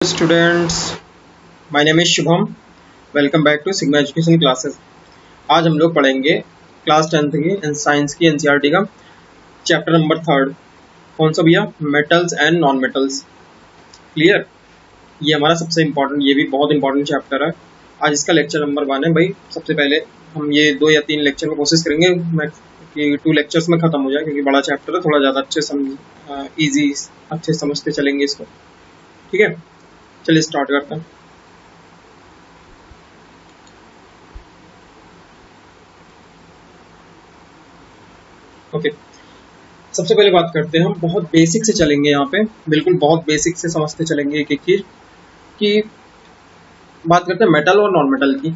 Students, my name is Shubham. Welcome back to sigma education classes. आज हम लोग पढ़ेंगे क्लास 10th की साइंस की एनसीईआरटी का चैप्टर नंबर 3। कौन सा भैया? Metals and non metals. Clear? ये हमारा सबसे इम्पोर्टेंट, ये भी बहुत इंपॉर्टेंट चैप्टर है। आज इसका लेक्चर नंबर 1 है भाई। सबसे पहले हम ये 2 या 3 लेक्चर में कोशिश करेंगे कि 2 लेक्चर्स में ख़त्म हो जाए, क्योंकि बड़ा चैप्टर है, थोड़ा ज़्यादा अच्छे समझते चलेंगे इसको। ठीक है, चलिए स्टार्ट करते हैं। ओके, सबसे पहले बात करते हैं, हम बहुत बेसिक से चलेंगे यहाँ पे, बिल्कुल बहुत बेसिक से समझते चलेंगे एक एक चीज की। बात करते हैं मेटल और नॉन मेटल की।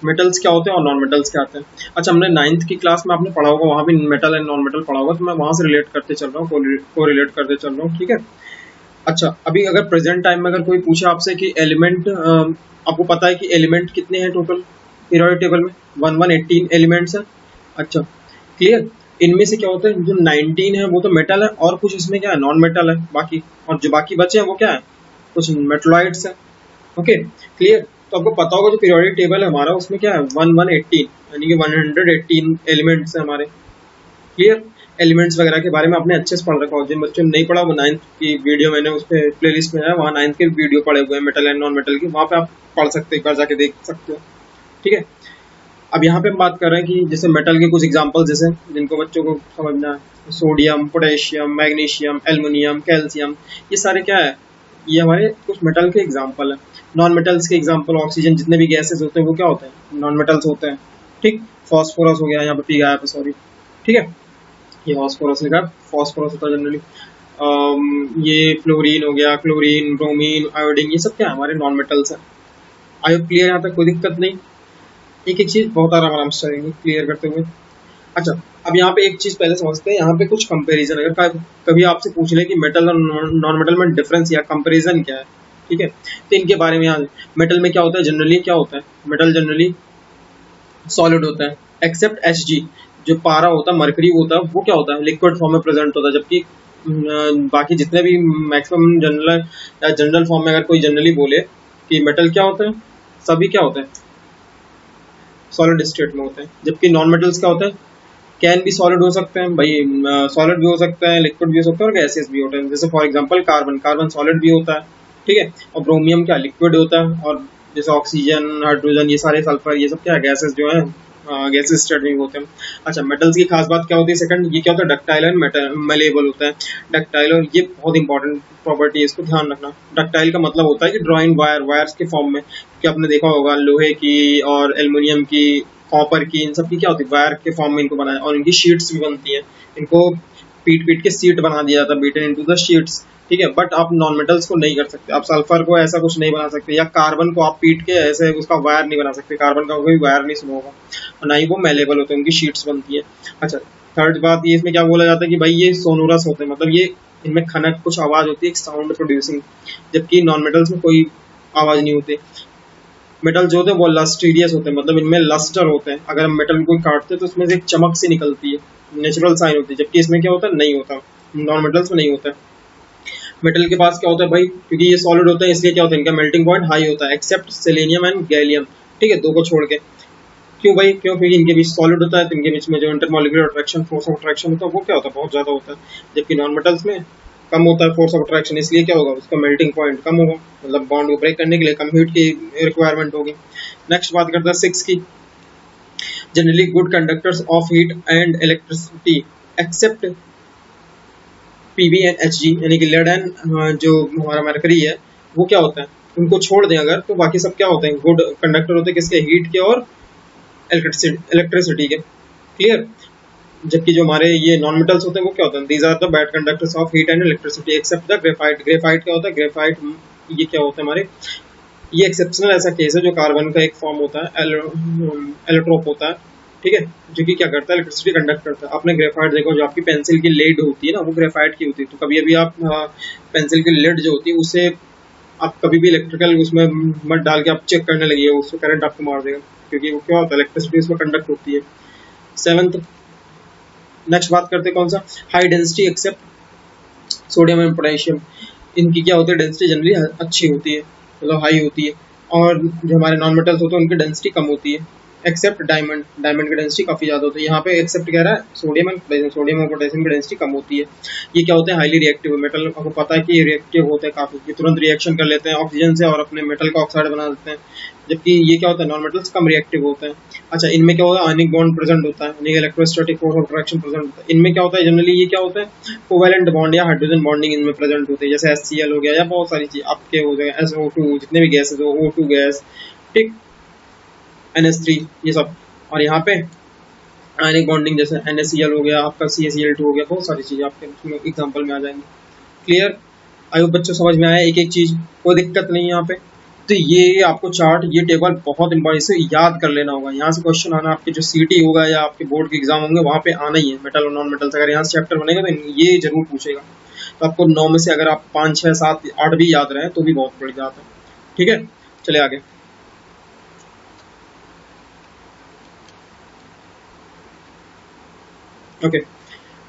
मेटल्स क्या होते हैं और नॉन मेटल्स क्या होते हैं। अच्छा, हमने 9th की क्लास में आपने पढ़ा होगा, वहाँ भी मेटल एंड नॉन मेटल पढ़ा होगा, तो मैं वहाँ से रिलेट करते चल रहा हूँ, को रिलेट करते चल रहा हूँ। ठीक है। अच्छा, अभी अगर प्रेजेंट टाइम में अगर कोई पूछे आपसे कि एलिमेंट, आपको पता है कि एलिमेंट कितने हैं टोटल पीरियोडिक टेबल में? 1118 एलिमेंट्स है। अच्छा, क्लियर? इनमें से क्या होता है, जो 19 है वो तो मेटल है, और कुछ इसमें क्या है, नॉन मेटल है बाकी, और जो बाकी बचे हैं वो क्या है, कुछ मेटलॉइड्स है। Okay, clear? तो आपको पता होगा जो पीरियोडिक टेबल है हमारा, उसमें क्या है, 1118 यानी कि 118 एलिमेंट्स है हमारे। क्लियर? एलिमेंट्स वगैरह के बारे में आपने अच्छे से पढ़ रखा हो। जिन बच्चों ने नहीं पढ़ा, वो 9th की वीडियो मैंने उस पर प्ले लिस्ट में है, वहाँ 9th के वीडियो पड़े हुए हैं मेटल एंड नॉन मेटल की, वहाँ पे आप पढ़ सकते, एक बार जाके देख सकते हो। ठीक है। अब यहाँ पे हम बात कर रहे हैं कि जैसे मेटल के कुछ एग्जांपल, जैसे जिनको बच्चों को समझना है, sodium, potassium, magnesium, aluminium, calcium, ये सारे क्या है, ये हमारे कुछ मेटल के एग्जांपल है। नॉन मेटल्स के एग्जांपल, ऑक्सीजन, जितने भी गैसेस होते हैं वो क्या होते हैं, नॉन मेटल्स होते हैं। ठीक, फॉस्फोरस हो गया, यहाँ पे पी गया है, सॉरी। ठीक है, ये फॉस्फोरस लिखा है, फॉस्फोरस होता है जनरली। ये फ्लोरीन हो गया, क्लोरीन, ब्रोमीन, आयोडीन, ये सब क्या है, हमारे नॉन मेटल्स है। आई होप क्लियर, यहाँ तक कोई दिक्कत नहीं। एक एक चीज बहुत आराम से चलेंगे क्लियर करते हुए। अच्छा, अब यहाँ पे एक चीज पहले समझते हैं, यहाँ पे कुछ कंपैरिजन, अगर कभी आपसे पूछ ले कि मेटल और नॉन मेटल में डिफरेंस या कंपैरिजन क्या है, ठीक है, तो इनके बारे में याद। मेटल में क्या होता है, जनरली क्या होता है, मेटल जनरली सॉलिड होता है, एक्सेप्ट Hg। जो पारा होता है, मरकरी होता है, वो क्या होता है, लिक्विड फॉर्म में प्रेजेंट होता है। जबकि बाकी जितने भी मैक्सिमम जनरल या जनरल फॉर्म में अगर कोई जनरली बोले कि मेटल क्या होता है, सभी क्या होता है, सॉलिड स्टेट में होते हैं। जबकि नॉन मेटल्स क्या होते हैं, कैन भी सॉलिड हो सकते हैं भाई, सॉलिड भी हो सकते हैं, लिक्विड भी हो सकते हैं, और गैसेस भी होते हैं। जैसे for example carbon, carbon solid भी होता है, ठीक है, और ब्रोमियम क्या, लिक्विड होता है। और जैसे ऑक्सीजन, हाइड्रोजन, ये सारे सल्फर, ये सब क्या है, गैसेस जो है, गैसेस स्टेट में होते हैं। अच्छा, मेटल्स की खास बात क्या होती है, सेकंड, ये क्या होता है, डक्टाइल एंड मेलेबल होता है। डक्टाइल, और ये बहुत इंपॉर्टेंट प्रॉपर्टी है, इसको ध्यान रखना। डक्टाइल का मतलब होता है कि ड्रॉइंग वायर्स के फॉर्म में, कि आपने देखा होगा लोहे की और एल्युमिनियम की, कॉपर की, इन सब की क्या होती है, वायर के फॉर्म में इनको बनाया, और इनकी शीट्स भी बनती हैं। इनको पीट पीट के सीट बना दिया जाता है, बीटन इनटू द शीट्स। ठीक है, बट आप नॉन मेटल्स को नहीं कर सकते, आप सल्फर को ऐसा कुछ नहीं बना सकते, या कार्बन को आप पीट के ऐसे उसका वायर नहीं बना सकते, कार्बन का कोई वायर नहीं सुना होगा, और ना ही वो मेलेबल होते हैं, उनकी शीट्स बनती है। अच्छा, थर्ड बात ये इसमें क्या बोला जाता है कि भाई ये सोनोरस होते हैं, मतलब ये इनमें खनक, कुछ आवाज होती है, एक साउंड प्रोड्यूसिंग। जबकि नॉन मेटल्स में कोई आवाज नहीं होती। मेटल जो होते हैं वो लस्ट्रियस होते हैं, मतलब इनमें लस्टर होते हैं, अगर हम मेटल को काटते हैं तो उसमें से एक चमक सी निकलती है, नेचुरल साइन होती है। जबकि इसमें क्या होता है, नहीं होता, नॉन मेटल्स में नहीं होता है। मेटल के पास क्या होता है भाई, क्योंकि ये सॉलिड होता है, इसलिए क्या होता है, इनका मेल्टिंग पॉइंट हाई होता है, एक्सेप्ट सेलेनियम एंड गैलियम। ठीक है, दो को छोड़ के। क्यों भाई, क्यों? क्योंकि इनके बीच सॉलिड होता है, तो इनके बीच में जो intermolecular attraction, force of attraction होता है, वो क्या होता है, बहुत ज्यादा होता है। जबकि नॉन मेटल्स में कम होता है फोर्स ऑफ अट्रैक्शन, इसलिए क्या होगा, उसका मेल्टिंग पॉइंट कम होगा, मतलब बॉन्ड को ब्रेक करने के लिए कम हीट की रिक्वायरमेंट होगी। नेक्स्ट बात करते हैं 6 की। Generally good conductors of heat and electricity except Pb and Hg, यानी कि लेड एंड जो हमारा मरकरी है, वो क्या होता है, उनको छोड़ दें अगर, तो बाकी सब क्या होते हैं, गुड कंडक्टर होते हैं, किसके, हीट के और इलेक्ट्रिसिटी के। क्लियर? जबकि जो हमारे ये नॉन मेटल्स होते हैं वो क्या होते हैं, these are the bad conductors of heat and electricity except the graphite. Graphite क्या होता है, ग्रेफाइट ये क्या होता है हमारे, ये एक्सेप्शनल ऐसा केस है जो कार्बन का एक फॉर्म होता है, एलोट्रोप होता है, ठीक है, जो कि क्या करता है, इलेक्ट्रिसिटी कंडक्ट करता है। आपने ग्रेफाइट देखो, जो आपकी पेंसिल की लेड होती है ना, वो ग्रेफाइट की होती है। तो कभी अभी आप पेंसिल की लेड जो होती है, उसे आप कभी भी इलेक्ट्रिकल उसमें मत डाल के आप चेक करने लगिए, उसमें करंट आपको मार देगा, क्योंकि वो क्या होता है, इलेक्ट्रिसिटी उसमें कंडक्ट होती है। 7th, नेक्स्ट बात करते हैं कौन सा, high density except sodium and potassium. इनकी क्या होती है, डेंसिटी जनरली अच्छी होती है, मतलब हाई होती है, और जो हमारे नॉन मेटल्स होते हैं उनकी डेंसिटी कम होती है, एक्सेप्ट डायमंड। डायमंड की डेंसिटी काफ़ी ज़्यादा होती है। यहाँ पे एक्सेप्ट कह रहा है सोडियम एंड पोटेशियम, सोडियम और पोटेशियम की डेंसिटी कम होती है। ये क्या होते हैं, हाईली रिएक्टिव मेटल। आपको पता है कि ये रिएक्टिव होते हैं काफ़ी, ये तुरंत रिएक्शन कर लेते हैं ऑक्सीजन से और अपने मेटल का ऑक्साइड बना देते हैं, जबकि ये क्या होता है, नॉन मेटल्स कम रिएक्टिव होते हैं। अच्छा, इनमें क्या होता है, आयनिक बॉन्ड प्रेजेंट होता है, यानी electrostatic force of attraction present होता है। इनमें क्या होता है, जनरली ये क्या होता है, कोवैलेंट बॉन्ड या हाइड्रोजन बॉन्डिंग इनमें प्रेजेंट होती है, जैसे HCl हो गया या बहुत सारी चीज आपके हो जाएगा, SO2, जितने भी गैसेज हो, O2 गैस, ठीक, NH3, ये सब। और यहाँ पे आयनिक बॉन्डिंग जैसे NaCl हो गया, आपका CaCl2 हो गया, बहुत सारी चीजें आपके एग्जाम्पल में आ जाएंगी। क्लियर? आई होप बच्चों समझ में आया एक एक चीज, कोई दिक्कत नहीं है यहाँ पे। तो ये आपको चार्ट, ये टेबल बहुत इंपॉर्टेंट, इसे याद कर लेना होगा। यहाँ से क्वेश्चन आना, आपके जो CT होगा या आपके बोर्ड के एग्जाम होंगे वहाँ पे आना ही है, मेटल और नॉन मेटल्स। अगर यहाँ से चैप्टर बनेगा तो ये जरूर पूछेगा। तो आपको 9 में से अगर आप 5, 6, 7, 8 भी याद रहे तो भी बहुत बढ़ जाता है। ठीक है, चले आगे। ओके,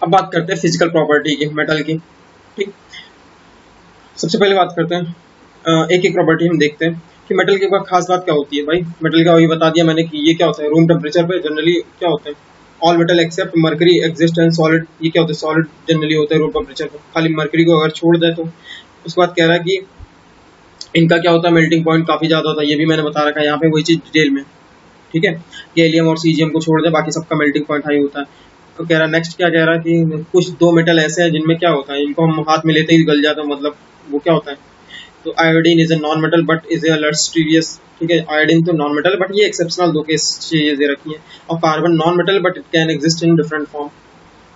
अब बात करते हैं फिजिकल प्रॉपर्टी की मेटल की। ठीक, सबसे पहले बात करते हैं एक एक प्रॉपर्टी हम देखते हैं कि मेटल के ऊपर खास बात क्या होती है। भाई मेटल का वही बता दिया मैंने कि ये क्या होता है, रूम टेम्परेचर पे जनरली क्या होता है, all metal except mercury exist and solid. ये क्या होता है, सॉलिड जनरली होता है रूम टेम्परेचर पे, खाली मर्करी को अगर छोड़ दे तो। उसके बाद कह रहा है कि इनका क्या होता है, मेल्टिंग पॉइंट काफी ज्यादा होता है, ये भी मैंने बता रखा है यहाँ पे, वही चीज डिटेल में। ठीक है, गैलियम और सीजियम को छोड़ दे, बाकी सबका मेल्टिंग पॉइंट हाई होता है। तो कह रहा नेक्स्ट क्या कह रहा है कि कुछ 2 मेटल ऐसे हैं जिनमें क्या होता है, इनको हम हाथ में लेते ही गल जाता है, मतलब वो क्या होता है। तो iodine is a non metal but is a lustrous. ठीक है, आयोडीन तो नॉन मेटल बट ये एक्सेप्शनल 2 केस चीजें दे रखी है। और carbon non metal but it can exist in different form,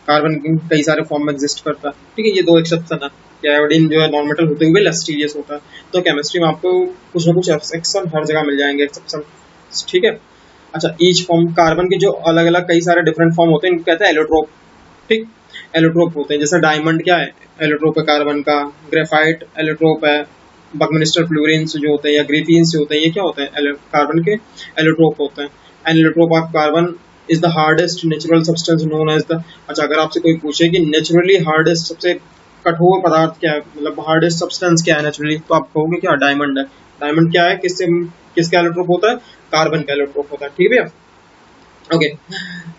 carbon कई सारे फॉर्म में एग्जिस्ट करता है। ठीक है, ये 2 एक्सेप्शन है कि आयोडीन जो है नॉन मेटल होते हुए लस्टीरियस होता है। तो केमिस्ट्री में आपको कुछ ना कुछ एक्सेप्शन हर जगह मिल जाएंगे, एक्सेप्शन। ठीक है, अच्छा, ईच फॉर्म, कार्बन के जो अलग अलग कई सारे डिफरेंट फॉर्म होते हैं इनको कहते हैं एलोट्रोप। ठीक, एलोट्रोप होते हैं, जैसे डायमंड क्या है, एलोट्रोप है कार्बन का, ग्रेफाइट एलोट्रोप है, बकमिस्टर फ्लोरीन्स जो होते हैं या ग्रेफीन्स जो होते हैं, ये क्या होते हैं, कार्बन के एलोट्रोप होते हैं। An allotrope of carbon is the hardest natural substance known as the. अच्छा, अगर आपसे कोई पूछे कि नेचुरली हार्डेस्ट, सबसे कठोर पदार्थ क्या है, मतलब हार्डेस्ट सब्सटेंस क्या है नेचुरली, तो आप कहोगे क्या, डायमंड है। डायमंड क्या है, किसका एलोट्रोप होता है, कार्बन का एलोट्रोप होता है। ठीक है, ओके।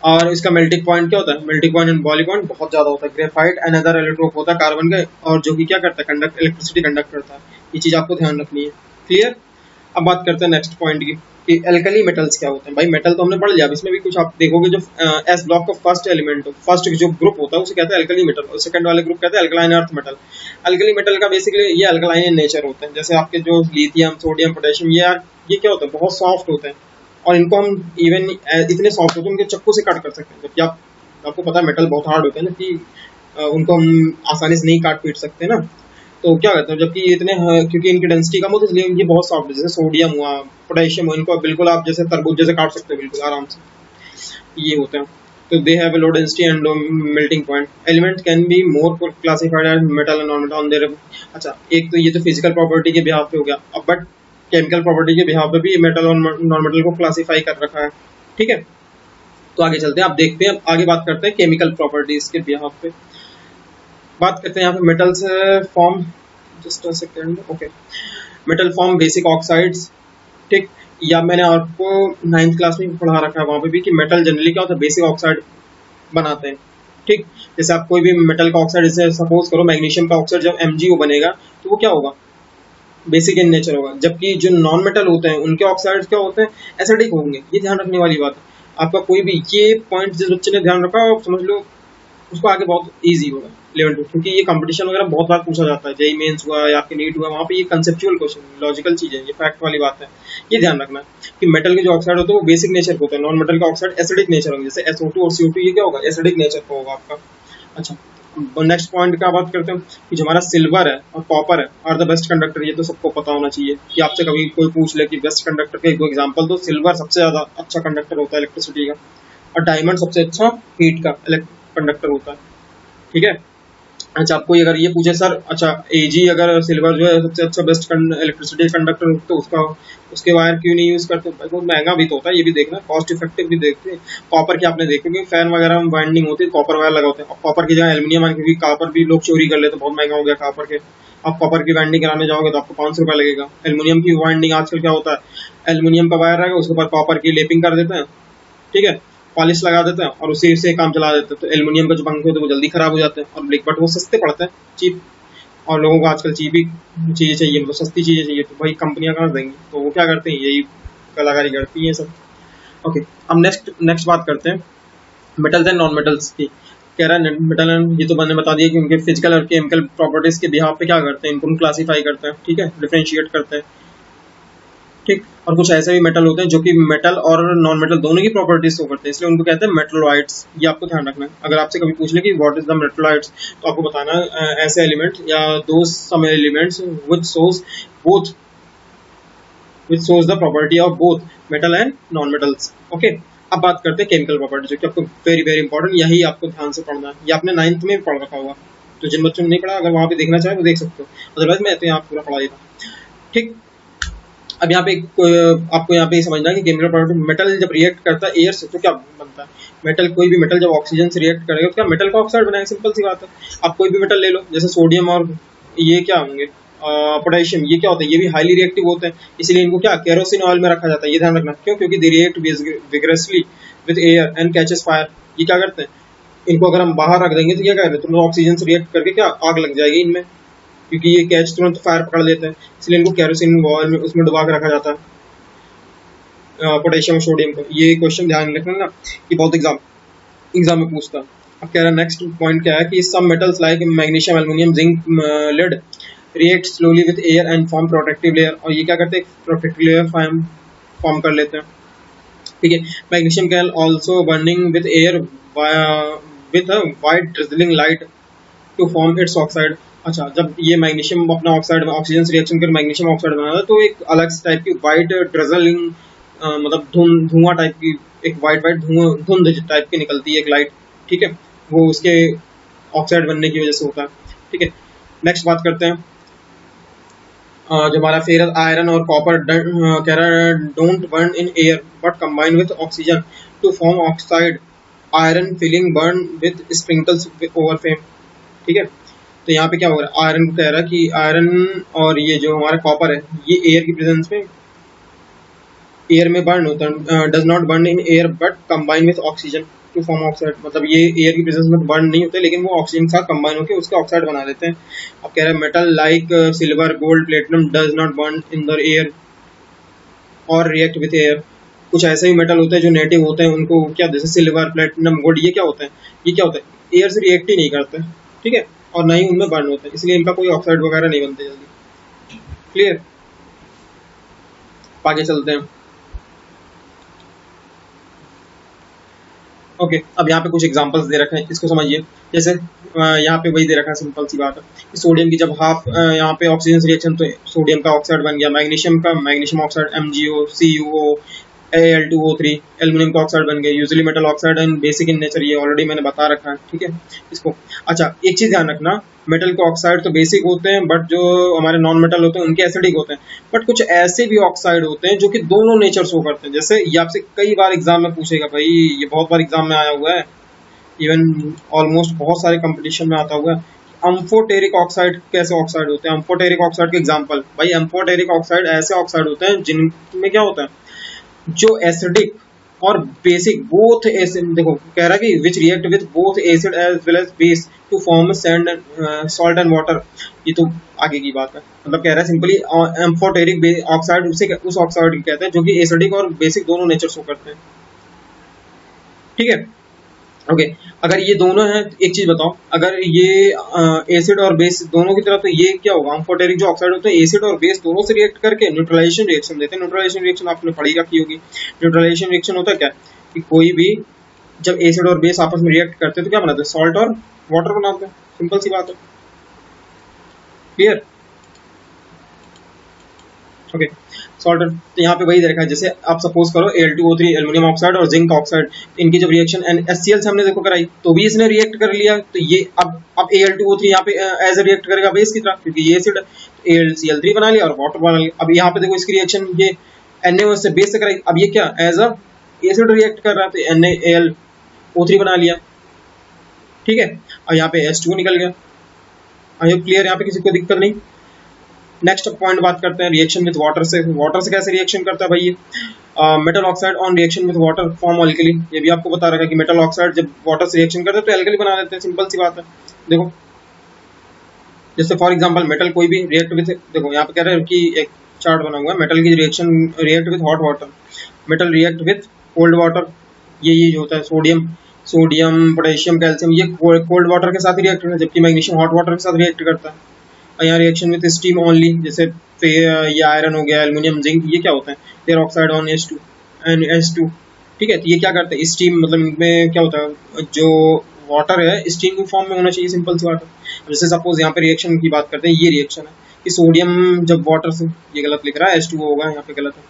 और इसका मेल्टिंग पॉइंट क्या होता है, melting point and boiling point बहुत ज्यादा होता है। ग्रेफाइट अनदर एलोट्रोप होता है कार्बन का, और जो कि क्या करता है, कंडक्ट, इलेक्ट्रिसिटी कंडक्ट करता है। ये चीज आपको ध्यान रखनी है। क्लियर? अब बात करते हैं नेक्स्ट पॉइंट की कि एल्कली मेटल्स क्या होते हैं। भाई मेटल तो हमने पढ़ लिया, अब इसमें भी कुछ आप देखोगे, जो एस ब्लॉक का फर्स्ट एलिमेंट हो, फर्स्ट जो ग्रुप होता है उसे कहते हैं एल्कली मेटल, और सेकंड वाले ग्रुप कहते हैं alkaline earth metal. Alkali metal का बेसिकली ये अल्कलाइन इन नेचर होते हैं, जैसे आपके जो लिथियम, सोडियम, पोटेशियम, ये क्या होता है, बहुत सॉफ्ट होते हैं, और इनको हम इवन इतने सॉफ्ट होते हैं उनके चक्कू से कट कर सकते हैं। जबकि आपको पता है मेटल बहुत हार्ड होते हैं ना, कि उनको हम आसानी से नहीं काट पीट सकते ना, तो क्या कहते हैं, जबकि ये इतने, क्योंकि इनकी डेंसिटी कम होती है इसलिए ये बहुत सॉफ्ट है। जैसे सोडियम हुआ, पोटेशियम हुआ, इनको बिल्कुल आप जैसे तरबूज जैसे काट सकते हो बिल्कुल आराम से, ये होते हैं। तो they have low density and low melting point. Element can be more classified as metal and non metal on their. अच्छा, एक तो ये तो फिजिकल प्रॉपर्टी के बिहाफ पे हो गया, अब बट केमिकल प्रॉपर्टी के बिहाफ पे भी मेटल और नॉन मेटल को क्लासिफाई कर रखा है। ठीक है, तो आगे चलते हैं, आप देखते हैं, आगे बात करते हैं केमिकल प्रॉपर्टीज के बिहाफ पे। बात करते हैं यहाँ पे metals form, just a second, okay. Metal form basic oxides. ठीक, या मैंने आपको 9th क्लास में पढ़ा रखा है वहाँ पे भी कि मेटल जनरली क्या होता है, बेसिक ऑक्साइड बनाते हैं। ठीक, जैसे आप कोई भी मेटल का ऑक्साइड, जैसे सपोज करो मैग्नीशियम का ऑक्साइड जब MgO बनेगा तो वो क्या होगा, बेसिक इन नेचर होगा। जबकि जो नॉन मेटल होते हैं उनके ऑक्साइड्स क्या होते हैं, एसिडिक होंगे। ये ध्यान रखने वाली बात है। आपका कोई भी ये पॉइंट जिस बच्चे ने ध्यान रखा, आप समझ लो उसको आगे बहुत इजी होगा 11 क्योंकि ये कंपटीशन वगैरह बहुत बार पूछा जाता है, जेई मेंस हुआ या आपके नीट हुआ, वहाँ पे ये कंसेप्चुअल क्वेश्चन, लॉजिकल चीज है, ये फैक्ट वाली बात है। ये ध्यान रखना कि मेटल के जो ऑक्साइड होते हैं वो बेसिक नेचर के होते हैं, नॉन मेटल का ऑक्साइड एसिडिक नेचर होंगे, जैसे SO2 और CO2, ये क्या होगा, एसिडिक नेचर का होगा आपका। अच्छा, नेक्स्ट पॉइंट का बात करते हैं कि जो हमारा सिल्वर है और कॉपर है आर द बेस्ट कंडक्टर। ये तो सबको पता होना चाहिए कि आपसे कभी कोई पूछ ले कि बेस्ट कंडक्टर के 2 एग्जांपल, तो सिल्वर सबसे ज्यादा अच्छा कंडक्टर होता है इलेक्ट्रिसिटी का, और डायमंड सबसे अच्छा हीट का कंडक्टर होता है। ठीक है, अच्छा, आपको अगर ये पूछे सर, अच्छा एजी अगर सिल्वर जो है सबसे अच्छा बेस्ट इलेक्ट्रिसिटी कंडक्टर, तो उसका उसके वायर क्यों नहीं यूज करते? भाई बहुत महंगा भी तो होता है, ये भी देखना, कॉस्ट इफेक्टिव भी देखते हैं। कॉपर की आपने देखा कि फैन वगैरह में बाइंडिंग होती है, कॉपर वायर लगा होता है। कॉपर की जगह एल्यूमिनियम है, क्योंकि कॉपर भी लोग चोरी कर लेते हैं, बहुत महंगा हो गया कॉपर के। आप कॉपर की बाइंडिंग कराने जाओगे तो आपको 500 रुपये लगेगा। एल्यूमिनियम की बाइंडिंग आजकल क्या होता है, एल्यूमिनियम का वायर रहेगा, उसके ऊपर कॉपर की लेपिंग कर देते हैं, ठीक है, पॉलिश लगा देते हैं और उसी से काम चला देते हैं। तो एल्यूमिनियम के जो पंखे होते हैं वो जल्दी खराब हो जाते हैं, और ब्लैक बट वो सस्ते पड़ते हैं, चीप। और लोगों को आजकल चीप ही चीज़ें चाहिए, मतलब सस्ती चीज़ें चाहिए, तो भाई कंपनियां कहाँ देंगी, तो वो क्या करते हैं, यही कलाकारी करती हैं सब। ओके, अब नेक्स्ट नेक्स्ट बात करते हैं मेटल्स एंड नॉन मेटल्स की। कह रहा है मेटल एंड, ये तो मैंने बता दिया कि उनके फिजिकल और केमिकल प्रॉपर्टीज के बिहाफ पे क्या करते हैं, इनको क्लासीफाई करते हैं, ठीक है, डिफ्रेंशिएट करते हैं, ठीक। और कुछ ऐसे भी मेटल होते हैं जो कि मेटल और नॉन मेटल दोनों की प्रॉपर्टीज शो करते हैं, इसलिए उनको कहते हैं मेटलॉइड्स। ये आपको ध्यान रखना है। अगर आपसे कभी पूछ ले कि व्हाट इज द मेटलॉइड्स, तो आपको बताना है ऐसे एलिमेंट या those some elements both which shows the property of both metal and non metals. Okay, अब बात करते हैं केमिकल प्रॉपर्टी, जो कि आपको वेरी वेरी इंपॉर्टेंट, यही आपको ध्यान से पढ़ना है। ये आपने 9th में पढ़ रखा होगा, तो जिन बच्चों ने नहीं पढ़ा, अगर वहाँ पे देखना चाहे वो देख सकते हो, अदरवाइज मैं तो यहाँ पूरा पढ़ा ही था, ठीक। अब यहाँ पे आपको यहाँ पे ये समझना है कि केमिकल प्रॉपर्टी, मेटल जब रिएक्ट करता है एयर से तो क्या बनता है, मेटल, कोई भी मेटल जब ऑक्सीजन से रिएक्ट करेगा तो क्या मेटल का ऑक्साइड बनाएगा, सिंपल सी बात है। आप कोई भी मेटल ले लो, जैसे सोडियम और ये क्या होंगे, पोटेशियम, ये क्या होता है, ये भी हाईली रिएक्टिव होते हैं, इसलिए इनको क्या केरोसिन ऑयल में रखा जाता है, ये ध्यान रखना। क्यों? क्योंकि they react विग्रेसली with air and catches fire. ये क्या करते हैं, इनको अगर हम बाहर रख देंगे तो क्या करेंगे, तुरंत ऑक्सीजन से रिएक्ट करके क्या आग लग जाएगी इनमें, क्योंकि ये कैच तुरंत फायर पकड़ लेते हैं, इसलिए इनको केरोसिन ऑयल में उसमें डुबा के रखा जाता है, पोटेशियम और सोडियम को। ये क्वेश्चन ध्यान रखना ना, कि बहुत एग्जाम में पूछता है। अब कह रहा है नेक्स्ट पॉइंट क्या है कि some metals like magnesium, aluminium, zinc, lead react slowly with air and form protective layer. और ये क्या करते हैं, प्रोटेक्टिव लेयर फॉर्म कर लेते हैं, ठीक है। Magnesium can also burning with air with a white drizzling light to form its oxide. अच्छा, जब ये मैग्नीशियम अपना ऑक्साइड में ऑक्सीजन से रिएक्शन कर मैग्नीशियम ऑक्साइड बनाता है, तो एक अलग टाइप की वाइट ड्रिजलिंग, मतलब धुआं टाइप की, एक वाइट वाइट धुंध टाइप की निकलती है एक लाइट, ठीक है, वो उसके ऑक्साइड बनने की वजह से होता है, ठीक है। नेक्स्ट बात करते हैं, जो हमारा फेरस, आयरन और कॉपर कह रहा है don't burn in air but combine with oxygen to form oxide, iron filing burn with sprinkles over flame, ठीक है। तो यहाँ पे क्या हो रहा है, आयरन को कह रहा है कि आयरन और ये जो हमारा कॉपर है, ये एयर की प्रेजेंस में, एयर में बर्न होता है, does not burn in air but combine with oxygen to form oxide. मतलब ये एयर की प्रेजेंस में बर्न नहीं होते, लेकिन वो ऑक्सीजन के साथ कंबाइन होकर उसके ऑक्साइड बना लेते हैं। अब कह रहे हैं metal like silver, gold, platinum does not burn in the air और रिएक्ट विद एयर। कुछ ऐसे भी मेटल होते हैं जो नेटिव होते हैं, उनको क्या, जैसे सिल्वर, प्लेटिनम, गोल्ड, ये क्या होता है, ये क्या होता है, एयर से रिएक्ट ही नहीं करते, ठीक है, और ना ही उनमें बर्न होता है, इसलिए इनका कोई ऑक्साइड वगैरह नहीं बनते जल्दी। क्लियर? आगे चलते हैं। ओके, अब यहाँ पे कुछ एग्जांपल्स दे रखे हैं, इसको समझिए। जैसे यहाँ पे वही दे रखा है, सिंपल सी बात है कि सोडियम की जब हाफ यहाँ पे ऑक्सीजन रिएक्शन, तो सोडियम का ऑक्साइड बन गया, मैग्नीशियम का magnesium oxide MgO, CuO, Al2O3, aluminium का ऑक्साइड बन गया। Usually metal oxide and basic in nature, ये ऑलरेडी मैंने बता रखा है, ठीक है इसको। अच्छा, एक चीज ध्यान रखना, मेटल के ऑक्साइड तो बेसिक होते हैं, बट जो हमारे नॉन मेटल होते हैं उनके एसिडिक होते हैं। बट कुछ ऐसे भी ऑक्साइड होते हैं जो कि दोनों नेचर शो करते हैं। जैसे ये आपसे कई बार एग्जाम में पूछेगा, भाई ये बहुत बार एग्जाम में आया हुआ है, इवन ऑलमोस्ट बहुत सारे कंपटीशन में आता हुआ है। अम्फोटेरिक ऑक्साइड कैसे ऑक्साइड होते हैं, अम्फोटेरिक ऑक्साइड के एग्जांपल, भाई अम्फोटेरिक ऑक्साइड ऐसे ऑक्साइड होते हैं जिनमें क्या होता है, जो एसिडिक और बेसिक बोथ एसिड, देखो कह रहा है कि which react with both acid as well as base to form sand, salt and water. ये तो आगे की बात है, मतलब कह रहा है सिंपली एम्फोटेरिक ऑक्साइड उस ऑक्साइड को कहते हैं जो कि एसिडिक और बेसिक दोनों नेचर शो करते हैं, ठीक है। ओके, अगर ये दोनों हैं, एक चीज बताओ, अगर ये एसिड और बेस दोनों की तरफ, तो ये क्या होगा, अम्फोटेरिक जो ऑक्साइड होते हैं एसिड और बेस दोनों से रिएक्ट करके न्यूट्रलाइजेशन रिएक्शन देते हैं। न्यूट्रलाइजेशन रिएक्शन आपने पढ़ी रखी होगी। न्यूट्रलाइजेशन रिएक्शन होता है क्या, कि कोई भी जब एसिड और बेस आपस में रिएक्ट करते हैं तो क्या बनाते हैं, सॉल्ट और वाटर बनाते हैं, सिंपल सी बात है। क्लियर? ओके सॉल्ट, तो यहाँ पे वही दे रखा है, जैसे आप सपोज करो Al2O3 एल्युमिनियम ऑक्साइड और जिंक ऑक्साइड, इनकी जब रिएक्शन HCl से हमने देखो कराई तो भी इसने रिएक्ट कर लिया, तो ये अब Al2O3 यहाँ पे एज ए रिएक्ट करेगा बेस की तरह, क्योंकि ये एसिड AlCl3 बना लिया और वाटर बना लिया। अब यहाँ पे देखो इसकी रिएक्शन ये Na से बेस से कराई, अब ये क्या एज अ एसिड रिएक्ट कर रहा है, तो NaAlO3 बना लिया, ठीक है, और यहाँ पे H2O निकल गया। आई होप क्लियर, यहाँ पे किसी को दिक्कत नहीं। नेक्स्ट पॉइंट बात करते हैं रिएक्शन विद वाटर से। वाटर से कैसे रिएक्शन करता है भाई ये? Metal oxide on reaction with water form alkali. ये भी आपको बता रखा है कि मेटल ऑक्साइड जब वाटर से रिएक्शन करते हैं तो अल्कली बना लेते हैं, सिंपल सी बात है। देखो जैसे फॉर एग्जांपल मेटल कोई भी रिएक्ट विद, देखो यहाँ पे कह रहे हैं कि एक चार्ट बना हुआ है, मेटल की reaction react with hot water, metal react with cold water, ये जो होता है सोडियम पोटेशियम कैल्शियम, ये कोल्ड वाटर के साथ ही रिएक्ट करता है, जबकि मैग्नीशियम हॉट वाटर के साथ रिएक्ट करता है। और यहाँ रिएक्शन विद स्टीम ओनली, जैसे ये आयरन हो गया, एल्युमिनियम, जिंक, ये क्या होता है फेयर ऑक्साइड ऑन H2, ठीक है। तो ये क्या करते हैं स्टीम, मतलब इनमें क्या होता है जो वाटर है स्टीम की फॉर्म में होना चाहिए, सिंपल सी बात है। जैसे सपोज यहाँ पे रिएक्शन की बात करते हैं, ये रिएक्शन है कि सोडियम जब वाटर से, ये गलत लिख रहा है H2O होगा, यहाँ पे गलत है,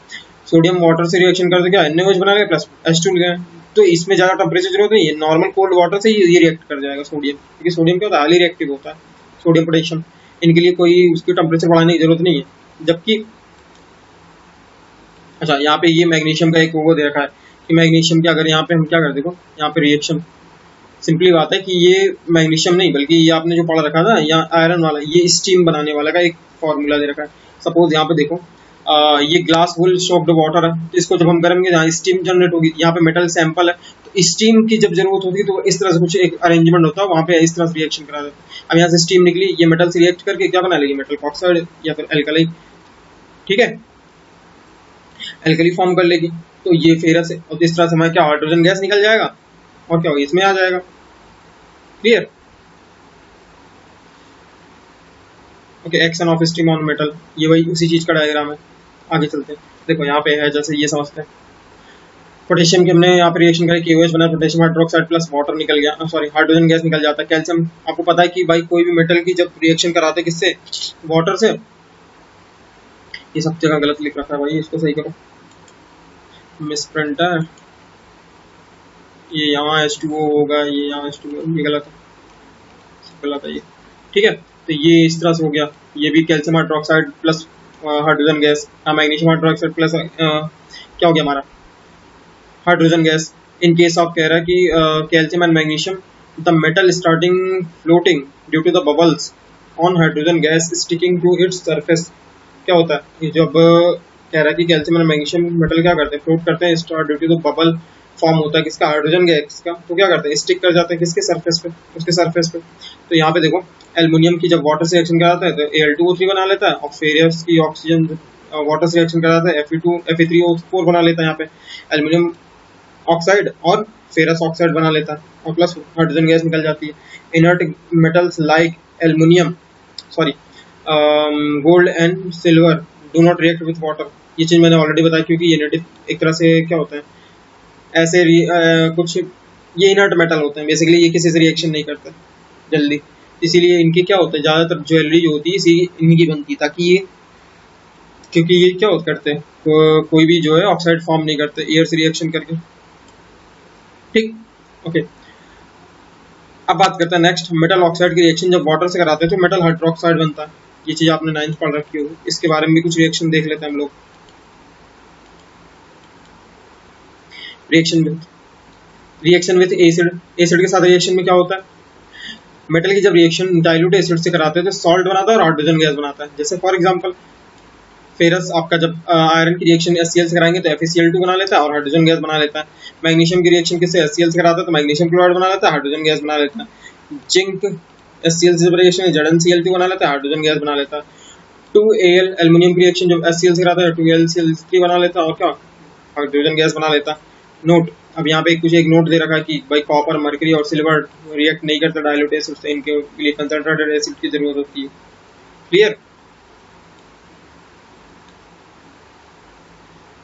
सोडियम वाटर से रिएक्शन करते क्या NaOH बना लेगा प्लस H2 लिखा है, तो इसमें ज़्यादा टेम्परेचर जरूरत नहीं है, नॉर्मल कोल्ड वाटर से ये रिएक्ट कर जाएगा सोडियम, क्योंकि सोडियम क्या होता है हाईली रिएक्टिव होता है, सोडियम पोटेशियम, इनके लिए कोई उसकी टेम्परेचर बढ़ाने की जरूरत नहीं है। जबकि अच्छा यहाँ पे ये मैग्नीशियम का एक वो दे रखा है कि मैग्नीशियम के अगर यहाँ पे हम क्या कर, देखो यहाँ पे रिएक्शन सिंपली बात है कि ये मैग्नीशियम नहीं बल्कि ये आपने जो पढ़ा रखा था या आयरन वाला, ये स्टीम बनाने वाला का एक फॉर्मूला दे रखा है। सपोज यहाँ पे देखो ये ग्लास वुल सोक्ड वाटर है, तो इसको जब हम करेंगे जहाँ स्टीम जनरेट होगी, यहाँ पे मेटल सैंपल है, तो स्टीम की जब जरूरत होती है तो इस तरह से कुछ एक अरेंजमेंट होता है, वहाँ पे इस तरह से रिएक्शन करा देते हैं। अब यहाँ से स्टीम निकली, ये मेटल से रिएक्ट करके क्या बना लेगी मेटल ऑक्साइड या फिर एल्कली, ठीक है, एल्कली फॉर्म कर लेगी, तो ये फेरस है, और इस तरह से हमारा क्या हाइड्रोजन गैस निकल जाएगा और क्या होगा इसमें आ जाएगा। Clear? Okay, action of steam on metal, ये वही उसी चीज का डायग्राम है। आगे चलते हैं, देखो यहाँ पे है जैसे ये समझते हैं, पोटेशियम की हमने यहाँ पे रिएक्शन करी, KOH बना, पोटेशियम हाइड्रोक्साइड प्लस वाटर निकल गया, सॉरी हाइड्रोजन गैस निकल जाता है। कैल्शियम आपको पता है कि भाई कोई भी मेटल की जब रिएक्शन कराते हैं किससे, वाटर से, ये सब जगह गलत लिख रखा है भाई, इसको सही करो, मिस प्रिंट है, ये यहाँ H2O होगा, ये यहाँ H2O, ये गलत है ये, ठीक है। तो ये इस तरह से हो गया, ये भी calcium hydroxide plus hydrogen gas, magnesium hydroxide plus क्या हो गया हमारा hydrogen gas. In case of कह रहा है कि calcium and magnesium the metal starting floating due to the bubbles on hydrogen gas sticking to its surface. क्या होता है ये जब कह रहा है कि कैल्शियम एंड मैग्नीशियम मेटल क्या करते हैं, फ्लोट करते हैं, start due to the bubble form होता है किसका, हाइड्रोजन गैस का, तो क्या करते हैं स्टिक कर जाते हैं किसके सरफेस पे, उसके सरफेस पे। तो यहाँ पे देखो एल्युमिनियम की जब वाटर से रिएक्शन कराता है तो Al2O3 बना लेता है, और फेरस की ऑक्सीजन वाटर से रिएक्शन कराता है Fe3O4 बना लेता है, यहाँ पे एल्युमिनियम ऑक्साइड और फेरस ऑक्साइड बना लेता है, और प्लस हाइड्रोजन गैस निकल जाती है। Inert metals like aluminium sorry gold and silver do not react with water, ये चीज़ मैंने ऑलरेडी बताई, क्योंकि ये नेटिव एक तरह से क्या होता है ऐसे कुछ ये इनर्ट मेटल होते हैं बेसिकली, ये किसी से रिएक्शन नहीं करते जल्दी, इसीलिए इनकी क्या होता है ज़्यादातर ज्वेलरी जो होती है इसी इनकी बनती है, ताकि ये क्योंकि ये क्या करते हैं कोई भी जो है ऑक्साइड फॉर्म नहीं करते एयर से रिएक्शन करके, ठीक। ओके, अब बात करते हैं नेक्स्ट मेटल ऑक्साइड की रिएक्शन जब वाटर से कराते हैं तो मेटल हाइड्रोक्साइड बनता है, ये चीज़ आपने 9th पढ़ रखी होगी, इसके बारे में भी कुछ रिएक्शन देख लेते हैं हम लोग। रिएक्शन विद एसिड, एसिड के साथ रिएक्शन में क्या होता है, मेटल की जब रिएक्शन डाइल्यूट एसिड से कराते हैं तो सॉल्ट बनाता है और हाइड्रोजन गैस बनाता है। जैसे फॉर एग्जांपल फेरस आपका जब आयरन की रिएक्शन HCl से कराएंगे तो FeCl2 बना लेता है और हाइड्रोजन गैस बना लेता है। मैग्नीशियम की रिएक्शन किससे HCl से कराता है तो मैग्नीशियम क्लोराइड बना लेता है, हाइड्रोजन गैस बना लेता है। जिंक HCl से रिएक्शन ZnCl2 बना लेता है, हाइड्रोजन गैस बना लेता है। 2Al एल्युमिनियम की रिएक्शन जब HCl से कराता है 2AlCl3 बना लेता है और क्या हाइड्रोजन गैस बना लेता है। नोट, अब यहाँ पे कुछ एक नोट दे रखा है कि भाई कॉपर, मर्करी और सिल्वर रिएक्ट नहीं करता डाइल्यूट एसिड से, इनके लिए कंसंट्रेटेड एसिड की जरूरत होती है। क्लियर?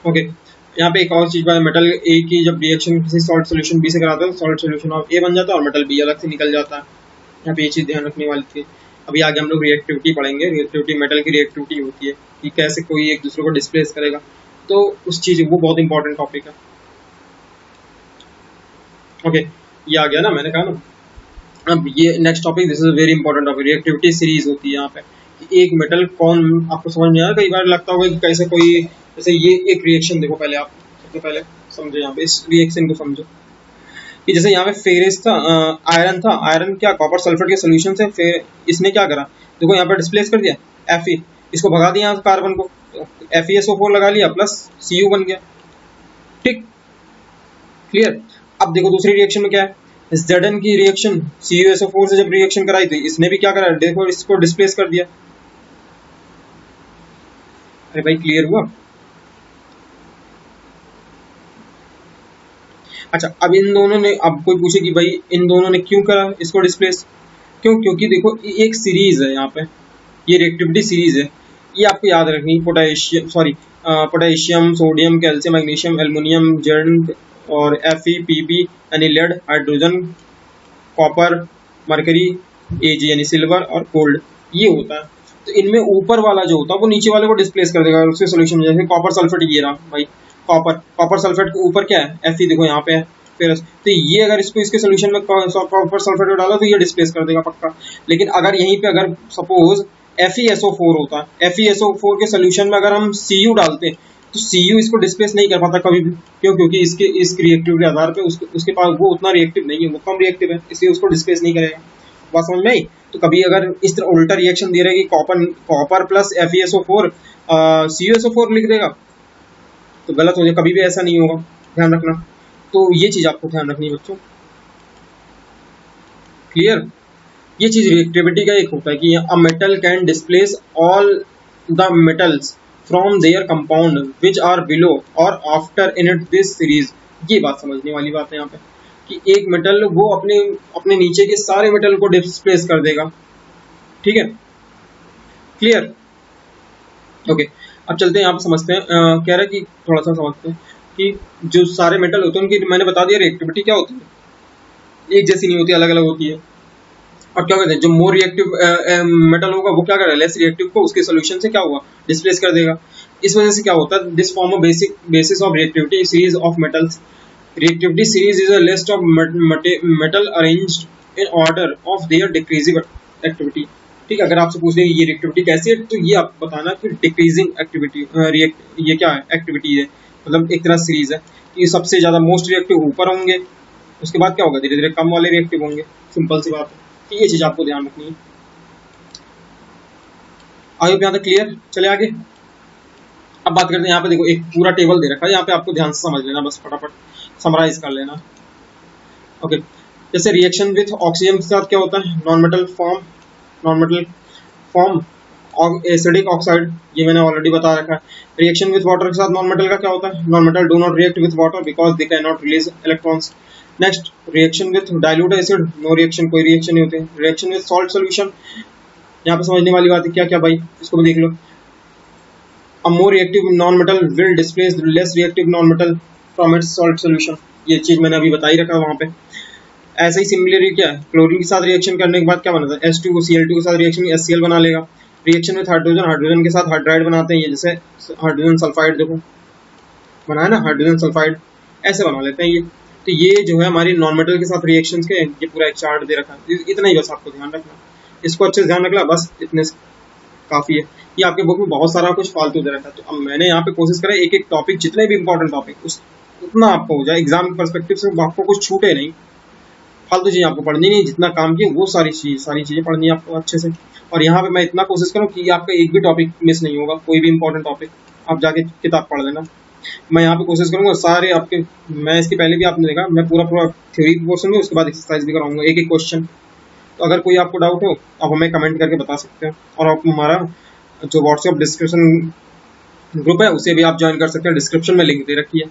ओके, यहाँ पे एक और चीज बात, मेटल ए की जब रिएक्शन किसी सॉल्ट सोल्यूशन बी से कराते हैं तो सॉल्ट सोल्यूशन ऑफ ए बन जाता है और मेटल बी अलग से निकल जाता है। यहाँ पे ये चीज ध्यान रखने वाली थी। अभी आगे हम लोग रिएक्टिविटी पढ़ेंगे, रिएक्टिविटी मेटल की रिएक्टिविटी होती है कि कैसे कोई एक दूसरे को डिस्प्लेस करेगा, तो उस चीज वो बहुत इंपॉर्टेंट टॉपिक है। ओके, ये आ गया ना, मैंने कहा ना। अब ये next topic, this is very important topic, reactivity series होती है यहाँ पे कि एक मेटल कौन, आपको समझ में आया, कई बार लगता होगा कि कैसे कोई, जैसे ये एक रिएक्शन देखो, पहले आप सबसे पहले समझो यहाँ पे इस रिएक्शन को समझो कि जैसे यहाँ पे फेरिस था, आयरन था, आयरन क्या कॉपर सल्फेट के सोल्यूशन से, फिर इसने क्या करा, देखो यहाँ पे डिस्प्लेस कर दिया Fe, इसको भगा दिया कार्बन को, FeSO4 लगा लिया प्लस Cu बन गया। ठीक, क्लियर। अब देखो दूसरी रिएक्शन में क्या है, Zn की रिएक्शन CuSO4 से जब रिएक्शन कराई थी, इसने भी क्या करा, देखो इसको डिस्प्लेस कर दिया। अरे भाई क्लियर हुआ। अच्छा, अब इन दोनों ने, अब कोई पूछे कि भाई इन दोनों ने क्यों करा इसको डिस्प्लेस, क्यों, क्योंकि देखो एक सीरीज है यहाँ पे, ये रिएक्टिविटी सीरीज है, ये आपको याद रखनी, potassium, sodium, calcium, magnesium, aluminium, zinc और Fe, Pp यानी lead, hydrogen, copper, mercury, Ag यानी सिल्वर और गोल्ड, ये होता है। तो इनमें ऊपर वाला जो होता है वो नीचे वाले को डिस्प्लेस कर देगा उसके सोल्यूशन में। जैसे कॉपर सल्फेट, ये रहा भाई कॉपर सल्फेट के ऊपर क्या है, Fe, देखो यहाँ पे है फिर, तो ये अगर इसको इसके सोल्यूशन में कॉपर सल्फेट में डाला तो ये डिस्प्लेस कर देगा पक्का। लेकिन अगर यहीं पे अगर सपोज FeSO4 होता है, FeSO4 के सोल्यूशन में अगर हम Cu डालते हैं तो Cu इसको डिस्प्लेस नहीं कर पाता कभी भी, क्यों, क्योंकि इसके इस रिएक्टिव के आधार पे उसके पास वो उतना रिएक्टिव नहीं है, वो कम रिएक्टिव है, इसलिए उसको डिस्प्लेस नहीं करेगा। बात समझ में आई। तो कभी अगर इस तरह उल्टा रिएक्शन दे रहा है कि कॉपर प्लस FeSO4 CuSO4 लिख देगा तो गलत हो जाए, कभी भी ऐसा नहीं होगा, ध्यान रखना। तो ये चीज आपको ध्यान रखनी है बच्चों, क्लियर। ये चीज रिएक्टिविटी का एक होता है कि a metal can displace all the metals from their compound which are below और after in it this series. ये बात समझने वाली बात है यहाँ पे कि एक मेटल वो अपने अपने नीचे के सारे मेटल को डिस्प्लेस कर देगा, ठीक है, क्लियर। ओके, अब चलते हैं यहाँ पे समझते हैं, कह रहा है कि थोड़ा सा समझते हैं कि जो सारे मेटल होते हैं उनकी मैंने बता दिया रिएक्टिविटी क्या होती है, एक जैसी नहीं होती, अलग अलग होती है। और क्या कहते हैं, जो मोर रिएक्टिव मेटल होगा वो क्या करेगा, लेस रिएक्टिव को उसके सोल्यूशन से क्या हुआ, डिस्प्लेस कर देगा। इस वजह से क्या होता है, this form a basis of reactivity series of metals. Reactivity series is a list of metal arranged in order of their decreasing activity. ठीक है, अगर आपसे पूछ दें ये रिएक्टिविटी कैसी है, तो ये आप बताना कि डिक्रीजिंग एक्टिविटी, ये क्या है, एक्टिविटी है, मतलब एक तरह सीरीज है कि सबसे ज्यादा मोस्ट रिएक्टिव ऊपर होंगे, उसके बाद क्या होगा, धीरे धीरे कम वाले रिएक्टिव होंगे, सिंपल सी बात है। तो ये चीज आपको ध्यान रखनी है। आई होप यहाँ तक क्लियर। चले आगे, अब बात करते हैं यहाँ पे, देखो एक पूरा टेबल दे रखा है, यहाँ पे आपको ध्यान से समझ लेना, बस फटाफट समराइज कर लेना। ओके, जैसे रिएक्शन विथ ऑक्सीजन के साथ क्या होता है, non metal form acidic oxide, ये मैंने ऑलरेडी बता रखा है। रिएक्शन विथ वाटर के साथ नॉन मेटल का क्या होता है, non metal do not react with water because they can not release electrons. Next, reaction with dilute acid, no reaction, कोई रिएक्शन नहीं होती। रिएक्शन विथ सॉल्ट सोल्यूशन, यहाँ पे समझने वाली बात है, क्या क्या भाई, इसको भी देख लो। A more reactive non metal will displace less reactive non metal from its salt solution, ये चीज मैंने अभी बता ही रखा है वहां पे। ऐसे ही सिमिलरली क्या है, क्लोरीन के साथ रिएक्शन करने के बाद क्या बनता है, H2 Cl2 के साथ रिएक्शन HCl बना लेगा। रिएक्शन विथ हाइड्रोजन, हाइड्रोजन के साथ हाइड्राइड बनाते हैं, ये जैसे हाइड्रोजन सल्फाइड देखो बनाया ना, हाइड्रोजन सल्फाइड ऐसे बना लेते हैं ये। तो ये जो है हमारी नॉन मेटल के साथ रिएक्शंस के, ये पूरा एक चार्ट दे रखा है, इतना ही बस आपको ध्यान रखना, इसको अच्छे से ध्यान रखना, बस इतने से काफी है। ये आपके बुक में बहुत सारा कुछ फालतू दे रखा है, तो अब मैंने यहाँ पे कोशिश करा एक एक टॉपिक, जितने भी इंपॉर्टेंट टॉपिक उतना आपको हो जाए, एग्जाम के पर्सपेक्टिव से आपको कुछ छूटे नहीं, फालतू चीजें आपको पढ़नी नहीं, जितना काम किया वो सारी चीजें पढ़नी है आपको अच्छे से। और यहाँ पे मैं इतना कोशिश करूँ कि आपका एक भी टॉपिक मिस नहीं होगा, कोई भी इंपॉर्टेंट टॉपिक आप जाके किताब पढ़ लेना। मैं यहाँ पे कोशिश करूंगा सारे आपके, मैं इसके पहले भी आपने देखा, मैं पूरा थ्योरी पोर्शन में, उसके बाद एक्सरसाइज भी कराऊंगा, एक एक क्वेश्चन। तो अगर कोई आपको डाउट हो आप हमें कमेंट करके बता सकते हैं, और आप हमारा जो व्हाट्सएप डिस्क्रिप्शन ग्रुप है उसे भी आप ज्वाइन कर सकते हैं, डिस्क्रिप्शन में लिंक दे रखी है।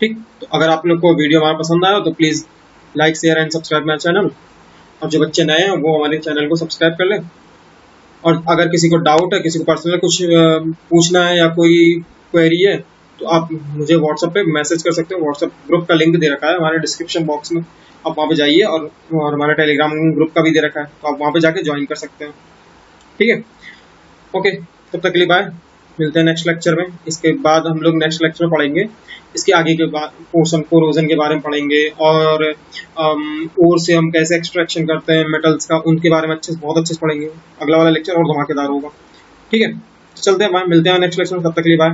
ठीक, तो अगर आप लोग को वीडियो हमारा पसंद आया तो please like share and subscribe my channel, और जो बच्चे नए हैं वो हमारे चैनल को सब्सक्राइब कर लें। और अगर किसी को डाउट है, किसी को पर्सनल कुछ पूछना है या कोई क्वेरी है, तो आप मुझे व्हाट्सएप पे मैसेज कर सकते हो। व्हाट्सएप ग्रुप का लिंक दे रखा है हमारे डिस्क्रिप्शन बॉक्स में, आप वहाँ पे जाइए, और हमारा टेलीग्राम ग्रुप का भी दे रखा है, तो आप वहाँ पे जाके ज्वाइन कर सकते हैं। ठीक है, ओके, तब तक के लिए बाय, मिलते हैं नेक्स्ट लेक्चर में। इसके बाद हम लोग नेक्स्ट लेक्चर में पढ़ेंगे इसके आगे के पोर्शन, कोरोजन के बारे में पढ़ेंगे, और ओर से हम कैसे एक्सट्रैक्शन करते हैं मेटल्स का, उनके बारे में बहुत अच्छे से पढ़ेंगे। अगला वाला लेक्चर और धमाकेदार होगा। ठीक है, चलते हैं बाय, मिलते हैं नेक्स्ट लेक्चर में, तब तक के लिए बाय।